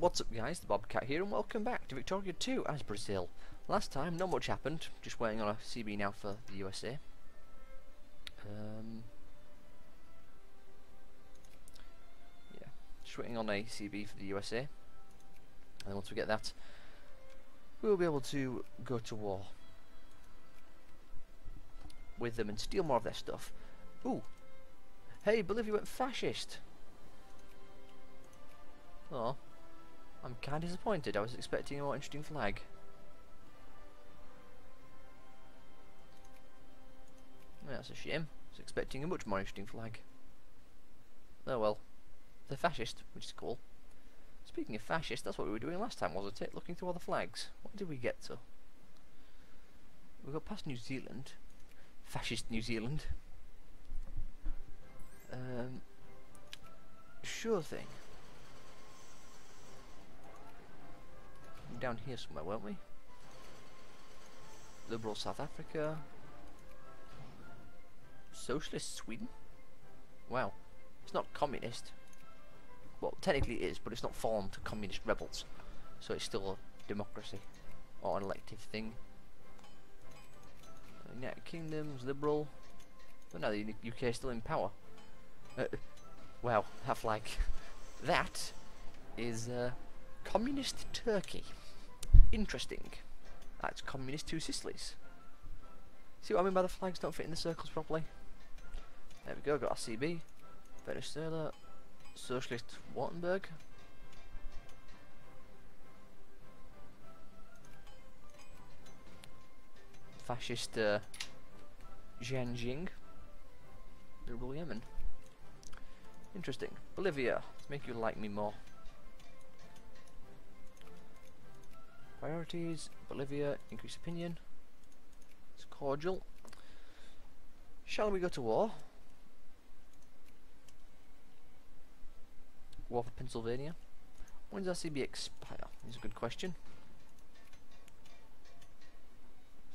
What's up guys, the Bobcat here and welcome back to Victoria 2 as Brazil. Last time not much happened, just waiting on a CB now for the USA. Yeah, just waiting on a CB for the USA. And then once we get that, we'll be able to go to war with them and steal more of their stuff. Ooh, hey, Bolivia went fascist. Oh, I'm kind of disappointed. I was expecting a more interesting flag. Yeah, that's a shame. I was expecting a much more interesting flag. Oh well. They're fascist, which is cool. Speaking of fascist, that's what we were doing last time, wasn't it? Looking through all the flags. What did we get to? We got past New Zealand. Fascist New Zealand. Sure thing. Down here somewhere, weren't we? Liberal South Africa. Socialist Sweden? Wow. It's not communist. Well, technically it is, but it's not fallen to communist rebels. So it's still a democracy. Or an elective thing. United Kingdom's liberal. But now the UK is still in power. Wow, that flag. That is communist Turkey. Interesting. That's communist Two Sicilies. See what I mean by the flags don't fit in the circles properly? There we go, got our CB. Venezuela. Socialist Wartenberg. Fascist Jianjing. Liberal Yemen. Interesting. Bolivia. Let's make you like me more. Priorities. Bolivia. Increase opinion. It's cordial. Shall we go to war? War for Pennsylvania. When does our CB expire? Is a good question.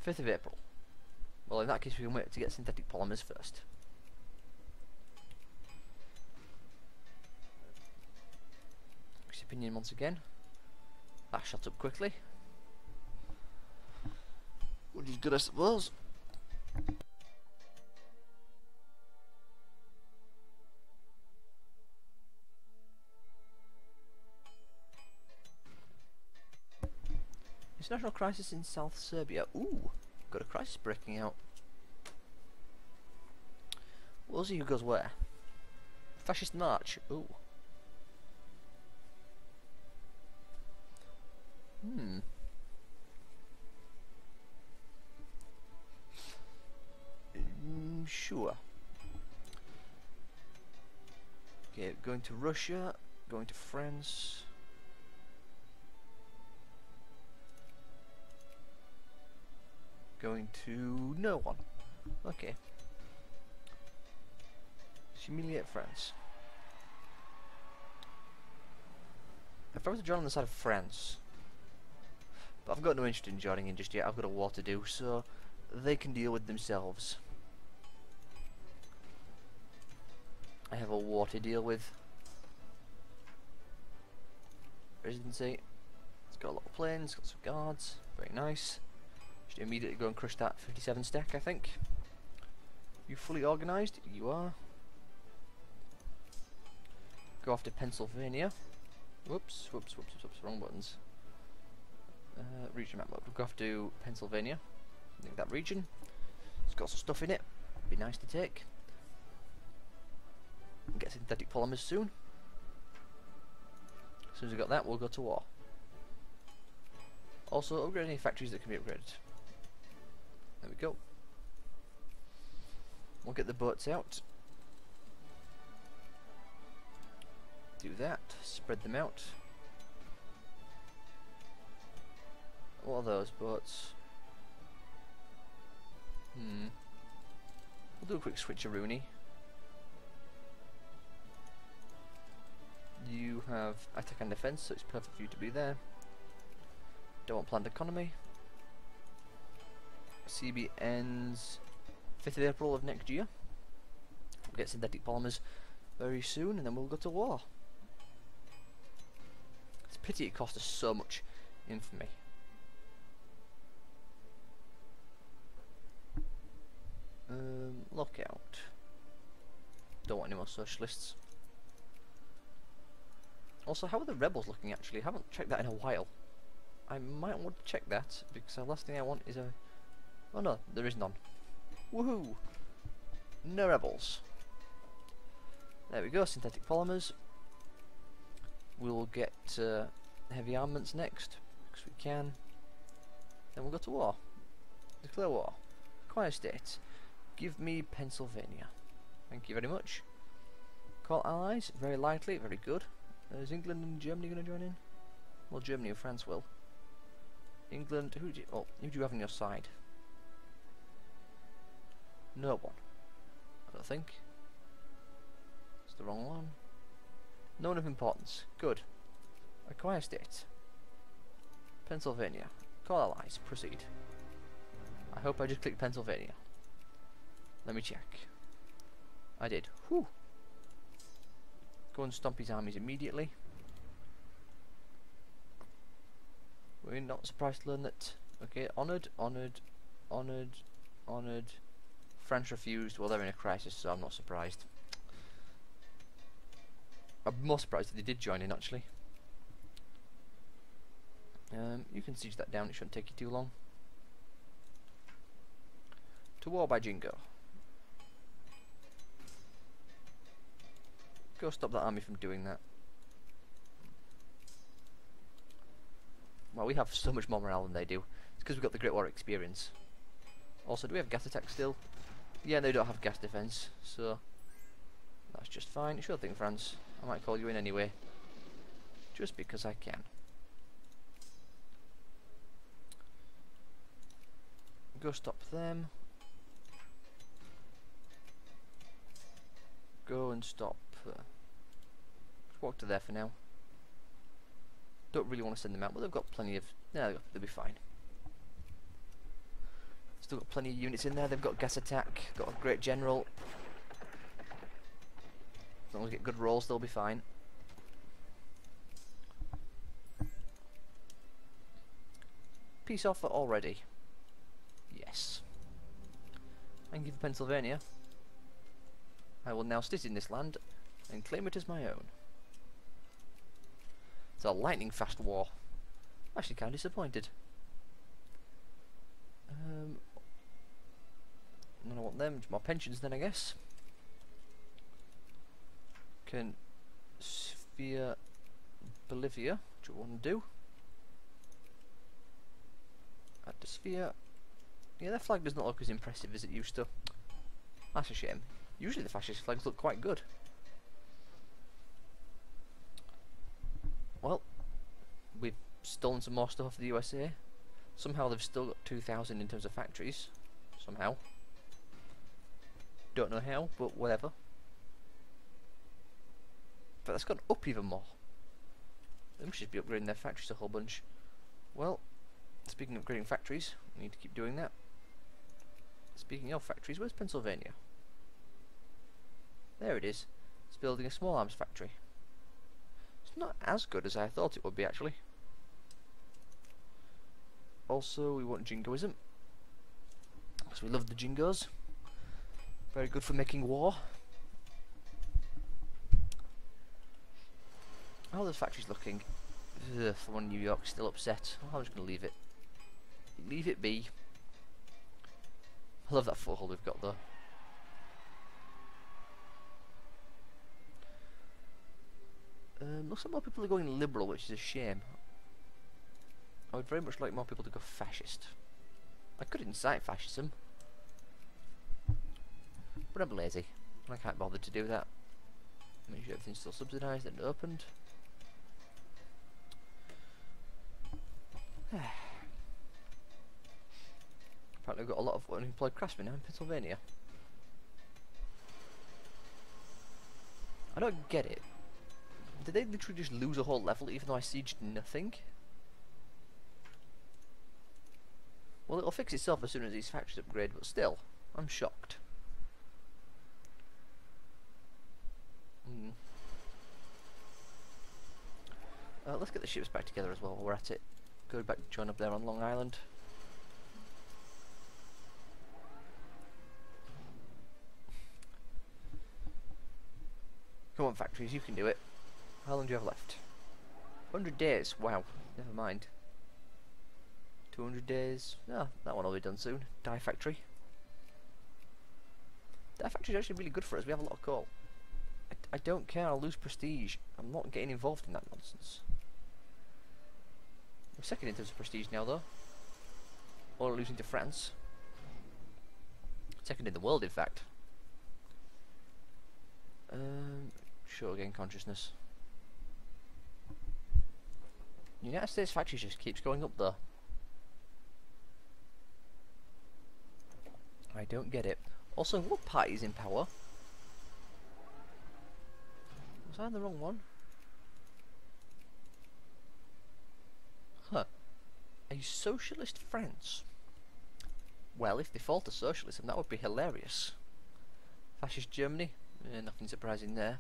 5th of April. Well, in that case we can wait to get synthetic polymers first. Increase opinion once again. That shot up quickly. Which is good, I suppose. International crisis in South Serbia. Ooh, got a crisis breaking out. We'll see who goes where. Fascist March. Ooh. Sure. Okay, going to Russia, going to France. Going to no one. Okay. Humiliate France. If I was to join on the side of France, but I've got no interest in joining in just yet. I've got a war to do, so they can deal with themselves. I have a war to deal with. Residency. It's got a lot of planes, got some guards. Very nice. Should immediately go and crush that 57 stack, I think. You fully organised? You are. Go after Pennsylvania. Whoops, wrong buttons. Region map mode. We'll go after Pennsylvania. I think that region. It's got some stuff in it. Be nice to take. And get synthetic polymers soon. As soon as we've got that, we'll go to war. Also, upgrade any factories that can be upgraded. There we go. We'll get the boats out. Do that. Spread them out. What are those boats? We'll do a quick switcheroonie. You have attack and defense, so it's perfect for you to be there. Don't want planned economy. CB ends 5th of April of next year. We'll get synthetic polymers very soon, and then we'll go to war. It's Pity it cost us so much infamy. Lockout. Don't want any more socialists. Also, how are the rebels looking actually? I haven't checked that in a while. I might want to check that, because the last thing I want is a... Oh no, there is none. Woohoo! No rebels. There we go, synthetic polymers. We'll get heavy armaments next, because we can. Then we'll go to war. Declare war. Acquire states. Give me Pennsylvania. Thank you very much. Call allies. Very likely. Very good. Is England and Germany going to join in? Well, Germany and France will. England. Who do you have on your side? No one. I don't think. It's the wrong one. No one of importance. Good. Acquire states. Pennsylvania. Call allies. Proceed. I hope I just clicked Pennsylvania. Let me check. I did. Whew. Go and stomp his armies immediately. We're not surprised to learn that. Okay, honoured, honoured, honoured, honoured. France refused. Well, they're in a crisis, so I'm not surprised. I'm more surprised that they did join in, actually. You can siege that down. It shouldn't take you too long. To war by Jingo. Go stop that army from doing that. Well, we have so much more morale than they do. It's because we've got the Great War experience. Also, do we have gas attack still? Yeah, they don't have gas defense, so that's just fine. Sure thing, France. I might call you in anyway, just because I can. Go stop them. Go and stop. Just walk to there for now. Don't really want to send them out, but they've got plenty of... No, they'll be fine. Still got plenty of units in there. They've got gas attack, got a great general. As long as we get good rolls, they'll be fine. Peace offer already. Yes. Thank you for Pennsylvania. I will now sit in this land and claim it as my own. It's a lightning fast war. I'm actually kind of disappointed. And I want them more pensions then, I guess. Can sphere Bolivia, which I want to do. Add the sphere. Yeah, their flag does not look as impressive as it used to. That's a shame. Usually the fascist flags look quite good. Well, we've stolen some more stuff off the USA. Somehow they've still got 2,000 in terms of factories. Somehow. Don't know how, but whatever. But that's gone up even more. They must just be upgrading their factories a whole bunch. Well, speaking of upgrading factories, we need to keep doing that. Speaking of factories, where's Pennsylvania? There it is. It's building a small arms factory. It's not as good as I thought it would be, actually. Also, we want Jingoism, because we love the Jingos. Very good for making war. How are those factories looking? Ugh, the one in New York still upset. Oh, I'm just going to leave it. Leave it be. I love that foothold we've got though. Looks like more people are going liberal, which is a shame. I would very much like more people to go fascist. I could incite fascism, but I'm lazy. I can't bother to do that. Make sure everything's still subsidised and opened. Apparently we've got a lot of unemployed craftsmen now in Pennsylvania. I don't get it. Did they literally just lose a whole level even though I sieged nothing? Well, it'll fix itself as soon as these factories upgrade, but still, I'm shocked. Let's get the ships back together as well while we're at it. Go back, join up there on Long Island. Come on, factories, you can do it. How long do you have left? 100 days. Wow. Never mind. 200 days. Ah, that one will be done soon. Dye factory. Dye factory is actually really good for us. We have a lot of coal. I don't care. I'll lose prestige. I'm not getting involved in that nonsense. We're second in terms of prestige now, though. Or losing to France. Second in the world, in fact. Sure, gain consciousness. United States factory just keeps going up, though. I don't get it. Also, what party's in power? Was I on the wrong one? Huh. A socialist France. Well, if they fall to socialism, that would be hilarious. Fascist Germany? Nothing surprising there.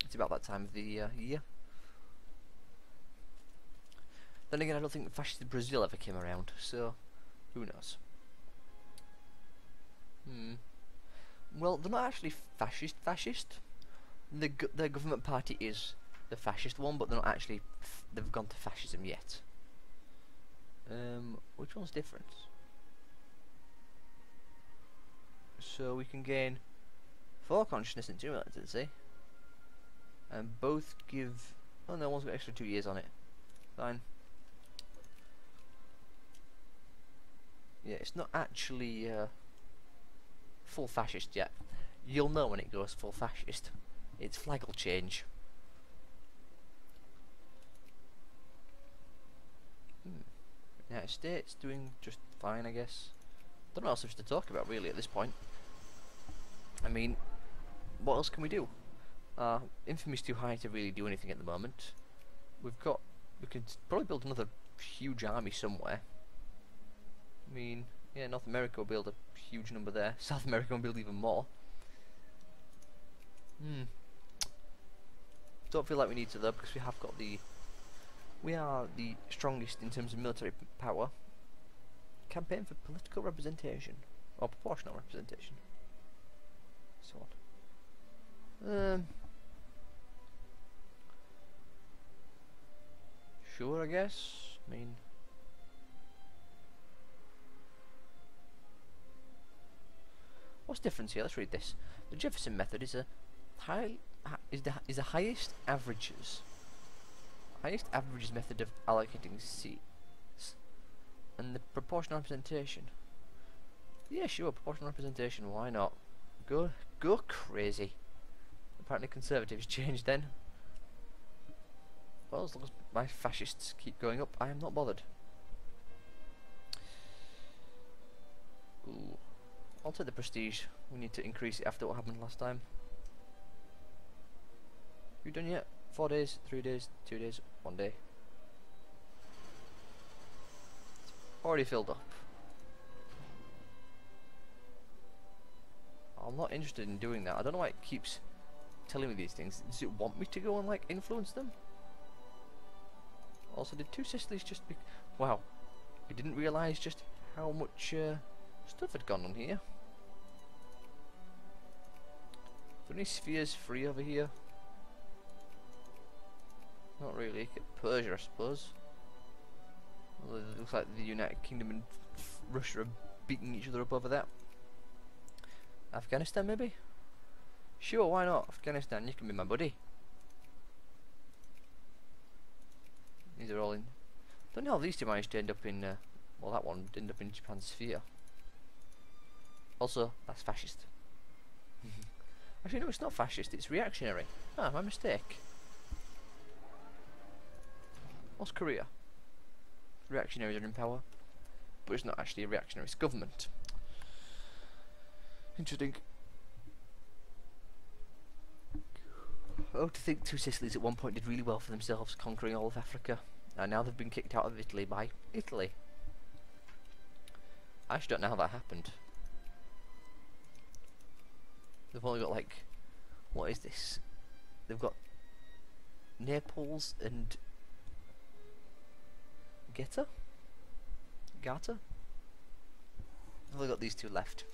It's about that time of the year. Then again, I don't think fascist Brazil ever came around, so who knows? Well, they're not actually fascist. Their government party is the fascist one, but they're not actually. They've gone to fascism yet. Which one's different? So we can gain 4 consciousness and 2 militancy, and both give. Oh no, one's got extra 2 years on it. Fine. Yeah, it's not actually full fascist yet. You'll know when it goes full fascist. Its flag will change. United States doing just fine, I guess. Don't know what else there's to talk about really at this point. I mean, what else can we do? Infamy's too high to really do anything at the moment. We can probably build another huge army somewhere. I mean, yeah, North America will build a huge number there. South America will build even more. Don't feel like we need to though, because we have got we are the strongest in terms of military power. Campaign for political representation, or proportional representation. So on. Sure, I guess. I mean, what's the difference here? Let's read this. The Jefferson method is the highest averages method of allocating seats, and the proportional representation. Yeah, sure, proportional representation. Why not? Go crazy. Apparently, Conservatives changed then. Well, as long as my fascists keep going up, I am not bothered. Ooh. I'll take the prestige. We need to increase it after what happened last time. You done yet? 4 days, 3 days, 2 days, 1 day. Already filled up. I'm not interested in doing that. I don't know why it keeps telling me these things. Does it want me to go and like influence them? Also, did 2 Sicilies just be... Wow. I didn't realise just how much stuff had gone on here. Are there any spheres free over here? Not really. Persia, I suppose. Although it looks like the United Kingdom and Russia are beating each other up over that. Afghanistan, maybe? Sure, why not? Afghanistan, you can be my buddy. These are all in... Don't know how these 2 managed to end up in... well, that one ended up in Japan's sphere. Also, that's fascist. Actually, no, it's not fascist, it's reactionary. Ah, my mistake. What's Korea? Reactionaries are in power, but it's not actually a reactionary, it's government. Interesting. Oh, to think 2 Sicilies at one point did really well for themselves, conquering all of Africa, and now they've been kicked out of Italy by Italy. I actually don't know how that happened. They've only got like, what is this? They've got Naples and Geta? Gata? I've only got these two left,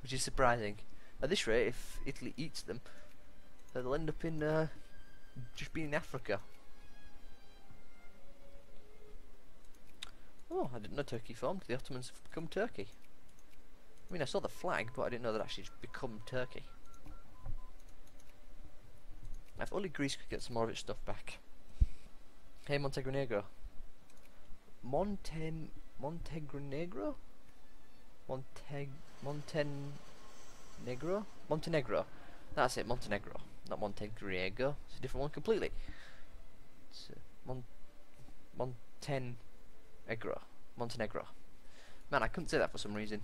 which is surprising. At this rate, if Italy eats them, they'll end up in just being in Africa. Oh, I didn't know Turkey formed. The Ottomans have become Turkey. I mean, I saw the flag, but I didn't know that actually it's become Turkey. If only Greece could get some more of its stuff back. Hey, Montenegro. Montenegro? Montenegro. That's it, Montenegro. Not Montenegro. It's a different one completely. It's Montenegro. Man, I couldn't say that for some reason.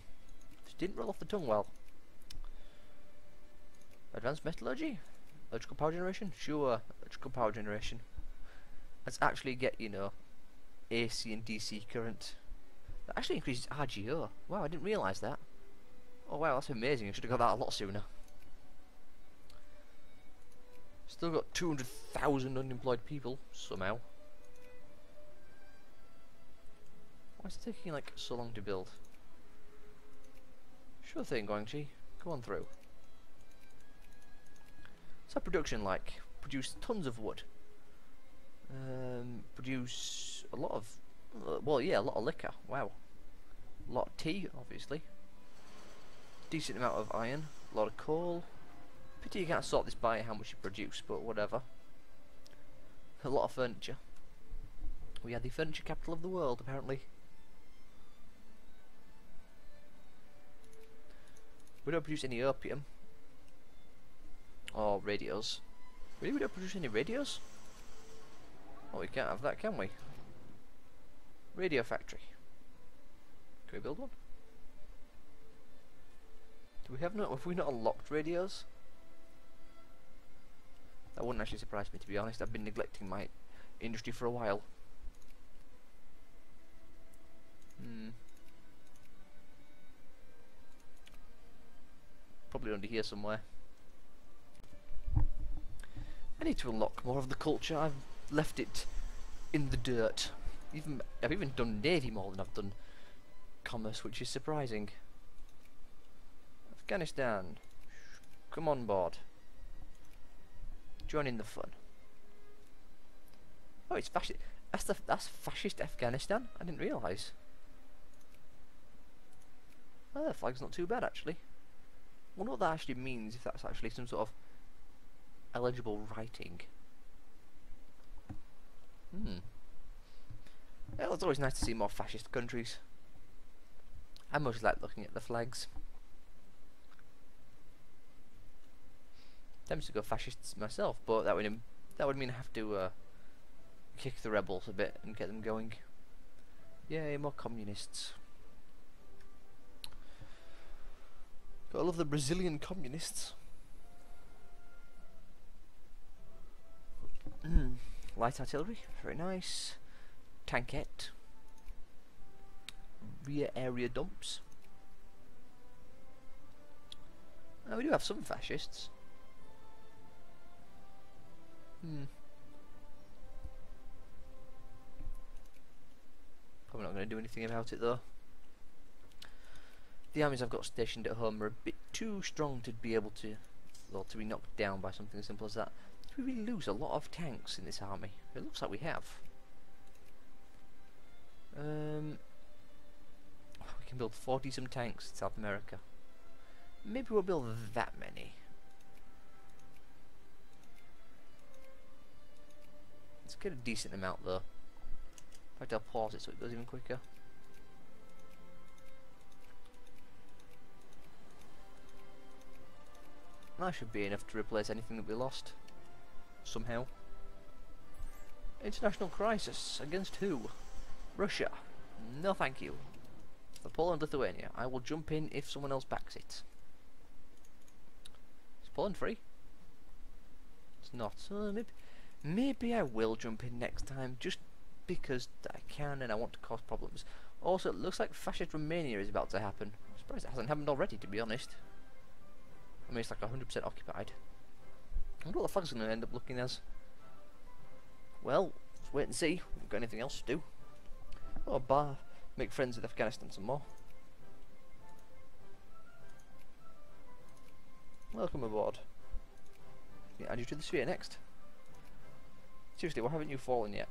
Just didn't roll off the tongue well. Advanced metallurgy? Electrical power generation? Sure, electrical power generation. Let's actually get, you know, AC and DC current. That actually increases RGO. Wow, I didn't realise that. Oh wow, that's amazing. I should have got that a lot sooner. Still got 200,000 unemployed people, somehow. Why is it taking like so long to build? Sure thing, Guangxi. Come on through. What's our production like? Produce tons of wood. Produce a lot of, well, yeah, a lot of liquor. Wow. A lot of tea, obviously. Decent amount of iron. A lot of coal. Pity you can't sort this by how much you produce, but whatever. A lot of furniture. We are the furniture capital of the world, apparently. We don't produce any opium. Or radios. Really, we don't produce any radios? Oh, we can't have that, can we? Radio factory. Can we build one? Do we have we not unlocked radios? That wouldn't actually surprise me, to be honest. I've been neglecting my industry for a while. Probably under here somewhere. I need to unlock more of the culture. I've left it in the dirt. I've even done Navy more than I've done commerce, which is surprising. Afghanistan, come on board. Join in the fun. Oh, it's fascist. That's fascist Afghanistan. I didn't realise. Oh, the flag's not too bad actually. I wonder what that actually means. If that's actually some sort of eligible writing. Well, it's always nice to see more fascist countries. I mostly like looking at the flags. Tempted to go fascists myself, but that would mean I have to kick the rebels a bit and get them going. Yay, more communists. Gotta love the Brazilian communists. Light artillery, very nice. Tankette. Rear area dumps. We do have some fascists. Probably not going to do anything about it though. The armies I've got stationed at home are a bit too strong to be able to, well, to be knocked down by something as simple as that. Did we really lose a lot of tanks in this army? It looks like we have. We can build 40 some tanks in South America. Maybe we'll build that many. Let's get a decent amount though. In fact, I'll pause it so it goes even quicker. That should be enough to replace anything that we lost. Somehow. International crisis. Against who? Russia. No thank you. For Poland, Lithuania. I will jump in if someone else backs it. Is Poland free? It's not. Maybe I will jump in next time, just because I can and I want to cause problems. Also, it looks like fascist Romania is about to happen. I'm surprised it hasn't happened already, to be honest. I mean, it's like 100% occupied. I wonder what the flag's going to end up looking as. Well, let's wait and see. We've got anything else to do. Oh, make friends with Afghanistan some more. Welcome aboard. Can I add you to the sphere next? Seriously, why haven't you fallen yet?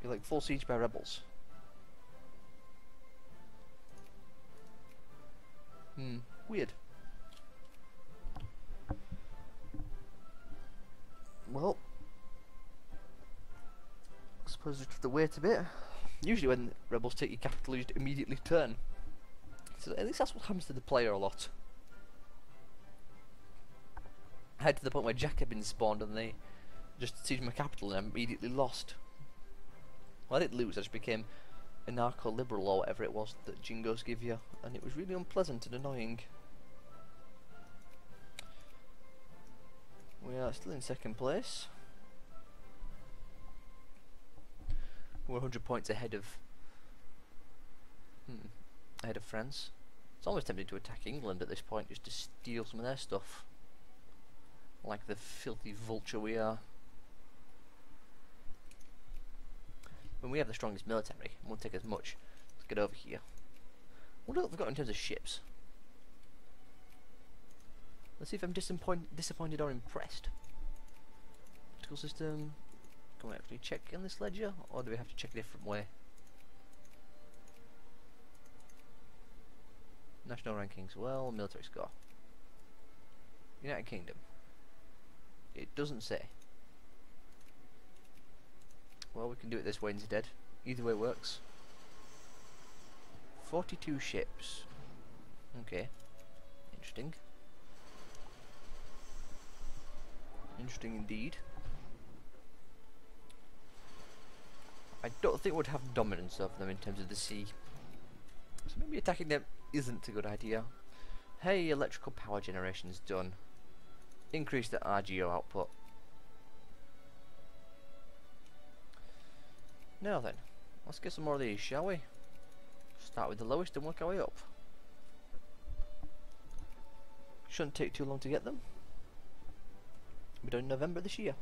You're like full siege by rebels. Weird. Well, I suppose we just have to wait a bit. Usually when rebels take your capital, you just immediately turn. So at least that's what happens to the player a lot. I had to the point where Jacobins spawned and they just sieged my capital and I immediately lost. Well, I didn't lose, I just became anarcho-liberal or whatever it was that Jingos give you, and it was really unpleasant and annoying. We are still in second place. We're 100 points ahead of France. It's almost tempting to attack England at this point just to steal some of their stuff. Like the filthy vulture we are. When we have the strongest military, it won't take as much. Let's get over here. What have we got in terms of ships? Let's see if I'm disappointed or impressed. Political system. Can we actually check on this ledger, or do we have to check a different way? National rankings. Well, military score. United Kingdom. It doesn't say. Well, we can do it this way instead. Either way works. 42 ships. Okay. Interesting. Interesting indeed. I don't think we'd have dominance of them in terms of the sea. So maybe attacking them isn't a good idea. Hey, electrical power generation's done. Increase the RGO output. Now then, let's get some more of these, shall we? Start with the lowest and work our way up. Shouldn't take too long to get them. We're done in November this year.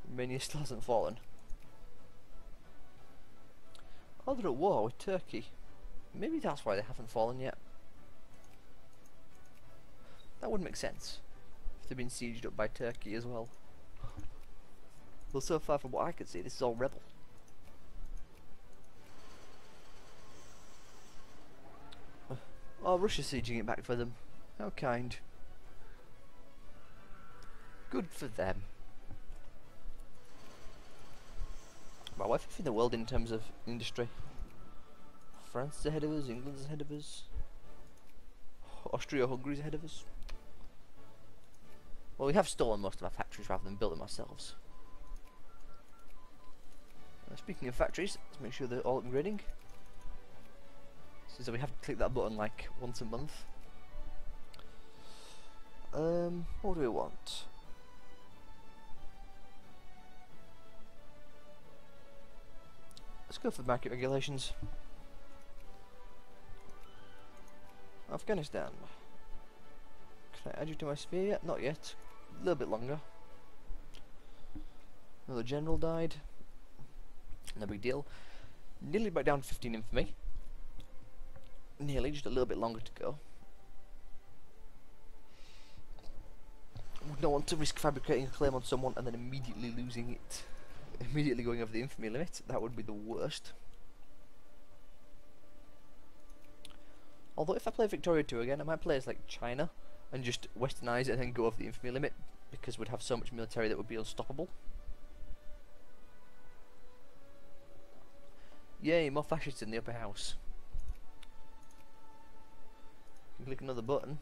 Romania still hasn't fallen. Oh, they're at war with Turkey. Maybe that's why they haven't fallen yet. That would make sense if they've been sieged up by Turkey as well. Well, so far from what I could see, this is all rebel. Oh, Russia's sieging it back for them. How kind. Good for them. Wow, we're fifth in the world in terms of industry. France is ahead of us, England's ahead of us. Austria-Hungary's ahead of us. Well, we have stolen most of our factories rather than built them ourselves. Speaking of factories, let's make sure they're all upgrading. So we have to click that button like once a month. What do we want? Let's go for market regulations. Afghanistan. Can I add you to my sphere yet? Not yet. A little bit longer. Another general died. No big deal. Nearly back down to 15 infamy. Nearly, just a little bit longer to go. Would not want to risk fabricating a claim on someone and then immediately losing it. Immediately going over the infamy limit. That would be the worst. Although if I play Victoria 2 again, I might play as like China and just westernize it and then go over the infamy limit, because we'd have so much military that would be unstoppable. Yay, more fascists in the upper house. Can click another button.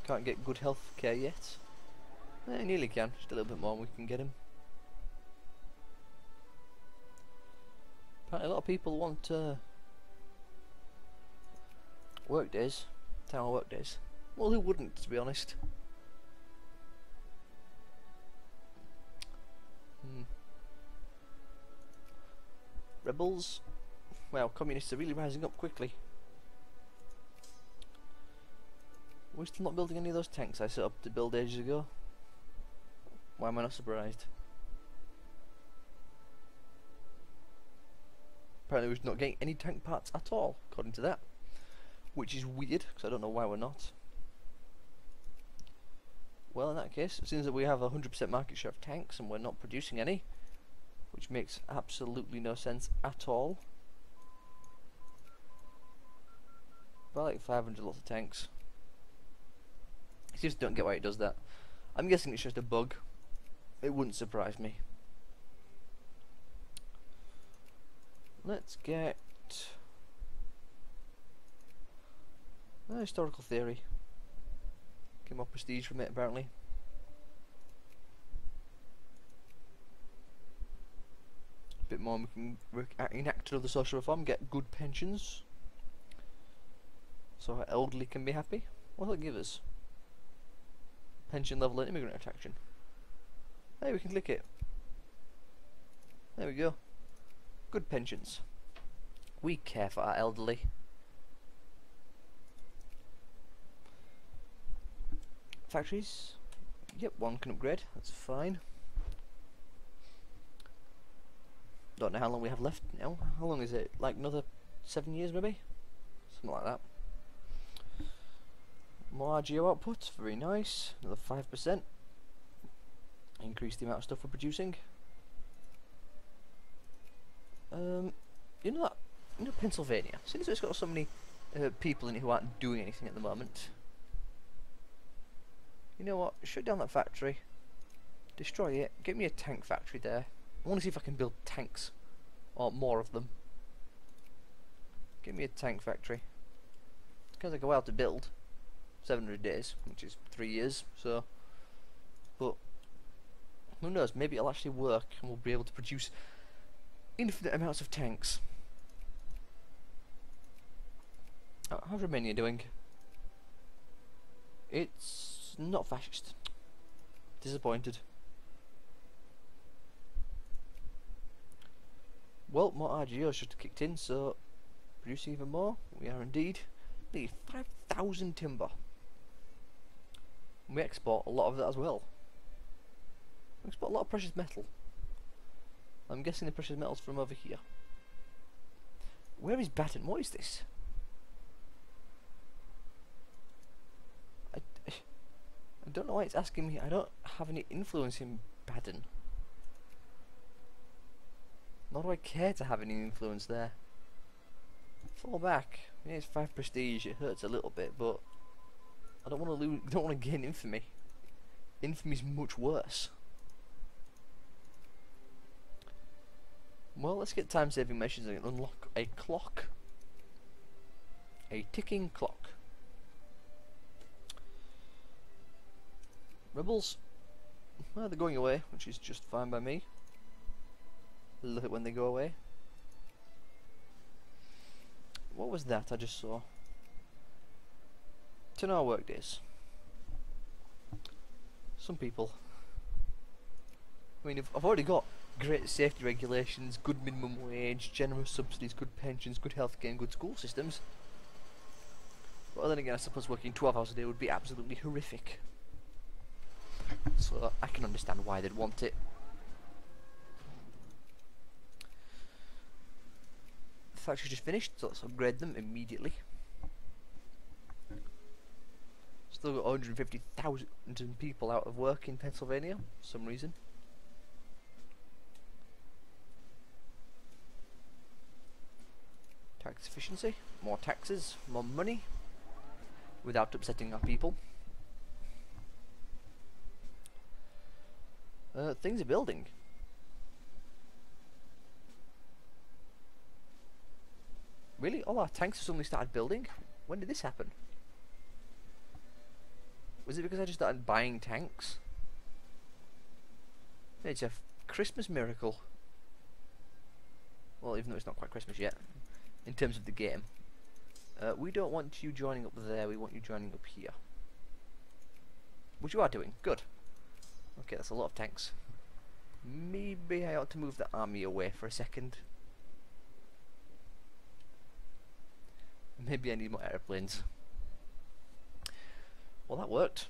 Can't get good health care yet. Nearly can, just a little bit more and we can get him. Apparently a lot of people want work days, town work days. Well, who wouldn't, to be honest? Rebels? Well, communists are really rising up quickly. We're still not building any of those tanks I set up to build ages ago. Why am I not surprised? Apparently we're not getting any tank parts at all, according to that. Which is weird, because I don't know why we're not. Well, in that case, it seems that we have a 100% market share of tanks and we're not producing any, which makes absolutely no sense at all. But like 500 lots of tanks. I just don't get why it does that. I'm guessing it's just a bug. It wouldn't surprise me. Let's get historical theory. Get more prestige from it, apparently. A bit more, we can enact another social reform, get good pensions, so our elderly can be happy. What'll it give us? Pension level and immigrant attraction. Hey, we can click it. There we go. Good pensions. We care for our elderly. Factories. Yep, one can upgrade. That's fine. Don't know how long we have left now. How long is it? Like another 7 years maybe? Something like that. More RGO output. Very nice. Another 5%. Increase the amount of stuff we're producing. You know that? You know Pennsylvania? Since it's got so many people in it who aren't doing anything at the moment. You know what? Shut down that factory. Destroy it. Get me a tank factory there. I want to see if I can build tanks. Or more of them. Give me a tank factory. It's going to take a while to build. 700 days, which is 3 years, so... But... who knows, maybe it'll actually work and we'll be able to produce infinite amounts of tanks. How's Romania doing? It's not fascist. Disappointed. Well, more RGOs should have kicked in, so producing even more. We are indeed. Nearly 5,000 timber. And we export a lot of that as well. We export a lot of precious metal. I'm guessing the precious metal's from over here. Where is Baden? What is this? I don't know why it's asking me. I don't have any influence in Baden. Nor do I care to have any influence there. Fall back. Yeah, it's 5 prestige. It hurts a little bit, but I don't want to lose. Don't want to gain infamy. Infamy is much worse. Well, let's get time-saving measures and unlock a clock. A ticking clock. Rebels, well, they're going away, which is just fine by me. Love it when they go away. What was that I just saw? 10-hour work days. Some people. I mean, I've already got great safety regulations, good minimum wage, generous subsidies, good pensions, good healthcare and good school systems. But then again, I suppose working 12 hours a day would be absolutely horrific. So I can understand why they'd want it. The factory's just finished, so let's upgrade them immediately. Still got 150,000 people out of work in Pennsylvania for some reason. Tax efficiency, more taxes, more money, without upsetting our people. Things are building. Really? All our tanks have suddenly started building? When did this happen? Was it because I just started buying tanks? It's a Christmas miracle. Well, even though it's not quite Christmas yet, in terms of the game. We don't want you joining up there, we want you joining up here. Which you are doing, good. Okay, that's a lot of tanks. Maybe I ought to move the army away for a second. Maybe I need more airplanes. Well, that worked.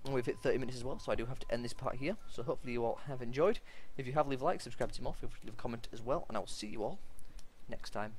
And we've hit 30 minutes as well, so I do have to end this part here. So hopefully you all have enjoyed. If you have, leave a like, subscribe to more, feel free to leave a comment as well, and I will see you all next time.